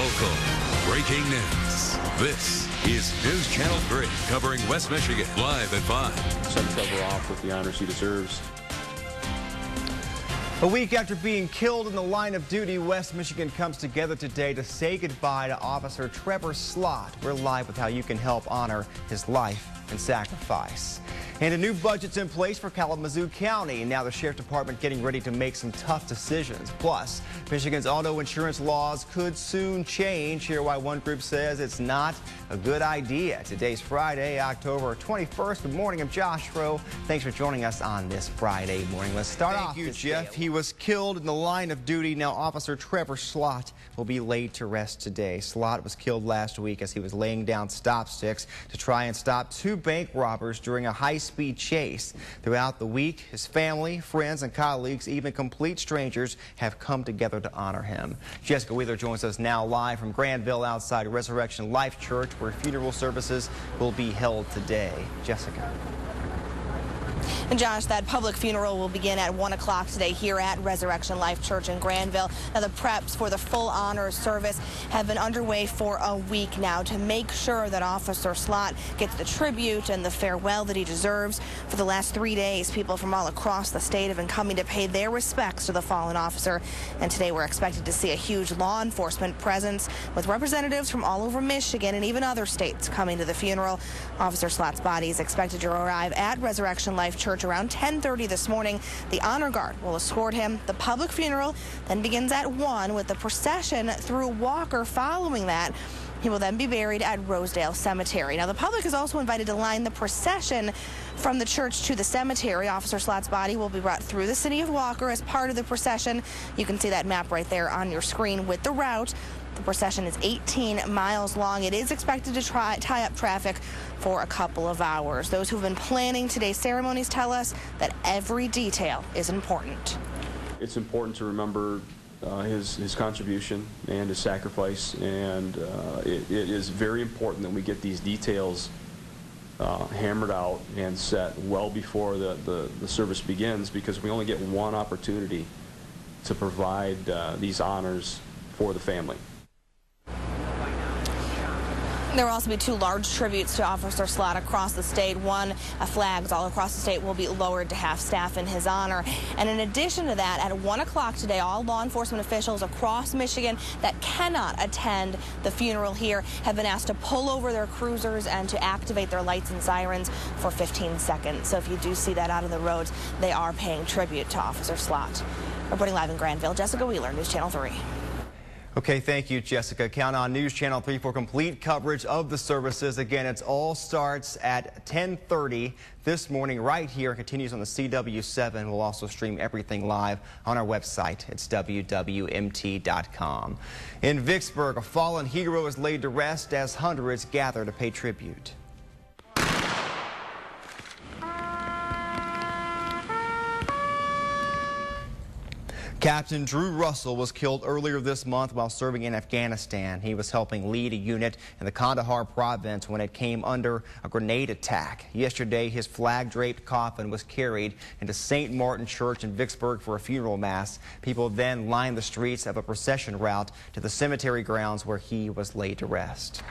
Local breaking news. This is News Channel 3 covering West Michigan live at 5. Send Trevor off with the honors he deserves. A week after being killed in the line of duty, West Michigan comes together today to say goodbye to Officer Trevor Slott. We're live with how you can help honor his life and sacrifice. And a new budget's in place for Kalamazoo County. Now the Sheriff's Department getting ready to make some tough decisions. Plus, Michigan's auto insurance laws could soon change. Here why one group says it's not a good idea. Today's Friday, October 21st. Good morning, I'm Josh Rowe. Thanks for joining us on this Friday morning. Let's start off. Thank you, Jeff. He was killed in the line of duty. Now Officer Trevor Slott will be laid to rest today. Slott was killed last week as he was laying down stop sticks to try and stop two bank robbers during a high-speed chase. Throughout the week, his family, friends, and colleagues, even complete strangers, have come together to honor him. Jessica Wheeler joins us now live from Granville outside Resurrection Life Church, where funeral services will be held today. Jessica. And Josh, that public funeral will begin at 1 o'clock today here at Resurrection Life Church in Granville. Now the preps for the full honors service have been underway for a week now to make sure that Officer Slott gets the tribute and the farewell that he deserves. For the last 3 days, people from all across the state have been coming to pay their respects to the fallen officer. And today we're expected to see a huge law enforcement presence with representatives from all over Michigan and even other states coming to the funeral. Officer Slott's body is expected to arrive at Resurrection Life Church around 10:30 this morning. The honor guard will escort him. The public funeral then begins at 1 with the procession through Walker. Following that, he will then be buried at Rosedale Cemetery. Now, the public is also invited to line the procession from the church to the cemetery. Officer Slott's body will be brought through the city of Walker as part of the procession. You can see that map right there on your screen with the route. The procession is 18 miles long. It is expected to tie up traffic for a couple of hours. Those who've been planning today's ceremonies tell us that every detail is important. It's important to remember his contribution and his sacrifice, and it is very important that we get these details hammered out and set well before the service begins, because we only get one opportunity to provide these honors for the family. There will also be 2 large tributes to Officer Slott across the state. Flags all across the state will be lowered to half staff in his honor. And in addition to that, at 1 o'clock today, all law enforcement officials across Michigan that cannot attend the funeral here have been asked to pull over their cruisers and to activate their lights and sirens for 15 seconds. So if you do see that out on the roads, they are paying tribute to Officer Slott. Reporting live in Granville, Jessica Wheeler, News Channel 3. Okay, thank you, Jessica. Count on News Channel 3 for complete coverage of the services. Again, it all starts at 10:30 this morning right here. It continues on the CW7. We'll also stream everything live on our website. It's WWMT.com. In Vicksburg, a fallen hero is laid to rest as hundreds gather to pay tribute. Captain Drew Russell was killed earlier this month while serving in Afghanistan. He was helping lead a unit in the Kandahar province when it came under a grenade attack. Yesterday, his flag-draped coffin was carried into St. Martin Church in Vicksburg for a funeral mass. People then lined the streets of a procession route to the cemetery grounds where he was laid to rest.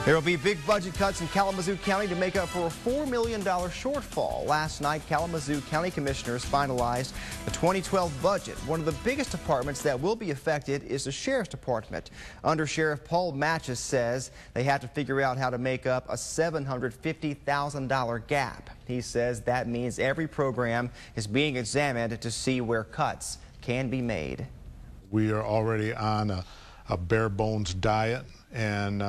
There will be big budget cuts in Kalamazoo County to make up for a $4 million shortfall. Last night, Kalamazoo County Commissioners finalized the 2012 budget. One of the biggest departments that will be affected is the Sheriff's Department. Under Sheriff Paul Matches says they have to figure out how to make up a $750,000 gap. He says that means every program is being examined to see where cuts can be made. We are already on a bare bones diet, and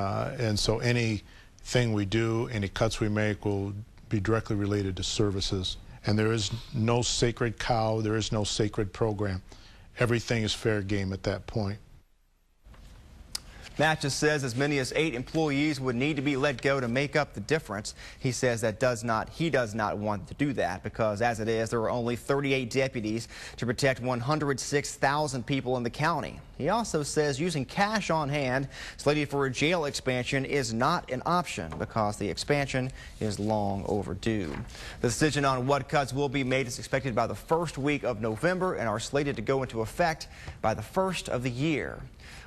so anything we do, any cuts we make will be directly related to services. And there is no sacred cow, there is no sacred program. Everything is fair game at that point. Matches says as many as 8 employees would need to be let go to make up the difference. He says that he does not want to do that because as it is, there are only 38 deputies to protect 106,000 people in the county. He also says using cash on hand slated for a jail expansion is not an option because the expansion is long overdue. The decision on what cuts will be made is expected by the first week of November and are slated to go into effect by the first of the year.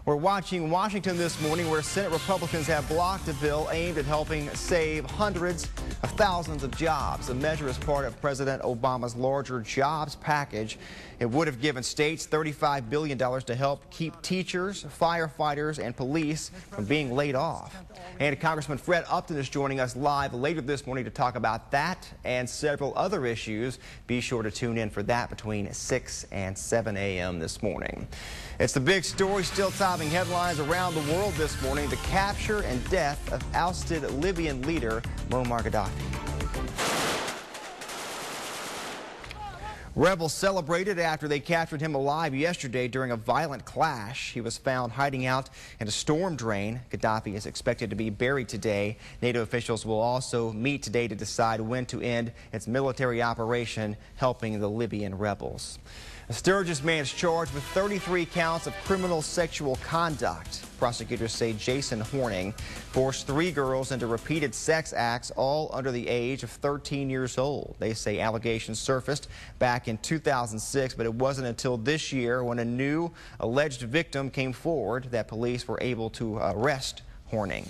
We're watching Washington this morning, where Senate Republicans have blocked a bill aimed at helping save hundreds of thousands of jobs. The measure is part of President Obama's larger jobs package. It would have given states $35 billion to help keep teachers, firefighters, and police from being laid off. And Congressman Fred Upton is joining us live later this morning to talk about that and several other issues. Be sure to tune in for that between 6 and 7 a.m. this morning. It's the big story still topping headlines around the world this morning: the capture and death of ousted Libyan leader Muammar Gaddafi. Rebels celebrated after they captured him alive yesterday during a violent clash. He was found hiding out in a storm drain. Gaddafi is expected to be buried today. NATO officials will also meet today to decide when to end its military operation helping the Libyan rebels. A Sturgis man is charged with 33 counts of criminal sexual conduct. Prosecutors say Jason Horning forced 3 girls into repeated sex acts, all under the age of 13 years old. They say allegations surfaced back in 2006, but it wasn't until this year, when a new alleged victim came forward, that police were able to arrest Horning.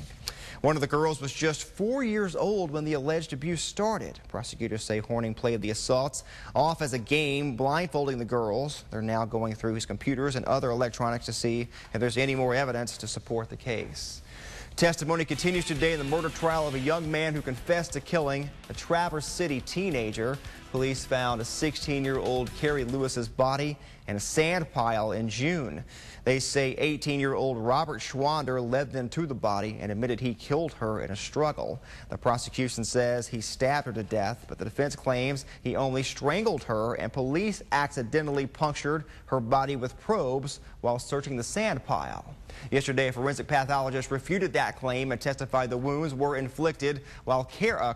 One of the girls was just 4 years old when the alleged abuse started. Prosecutors say Horning played the assaults off as a game, blindfolding the girls. They're now going through his computers and other electronics to see if there's any more evidence to support the case. Testimony continues today in the murder trial of a young man who confessed to killing a Traverse City teenager. Police found a 16-year-old Carrie Lewis's body in a sand pile in June. They say 18-year-old Robert Schwander led them to the body and admitted he killed her in a struggle. The prosecution says he stabbed her to death, but the defense claims he only strangled her, and police accidentally punctured her body with probes while searching the sand pile. Yesterday, a forensic pathologist refuted that claim and testified the wounds were inflicted while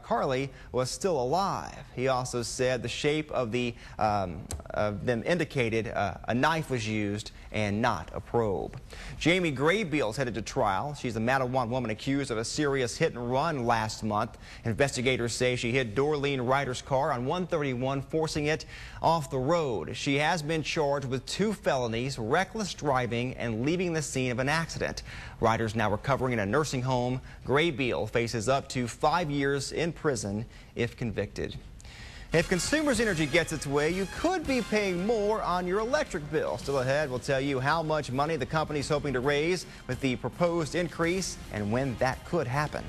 Carly was still alive. He also said the shape of them indicated a knife was used and not a probe. Jamie Graybeal is headed to trial. She's a Matawan woman accused of a serious hit and run last month. Investigators say she hit Dorleen Ryder's car on 131, forcing it off the road. She has been charged with 2 felonies, reckless driving and leaving the scene of an accident. Ryder's now recovering in a nursing home. Graybeal faces up to 5 years in prison if convicted. If Consumers Energy gets its way, you could be paying more on your electric bill. Still ahead, we'll tell you how much money the company's hoping to raise with the proposed increase and when that could happen.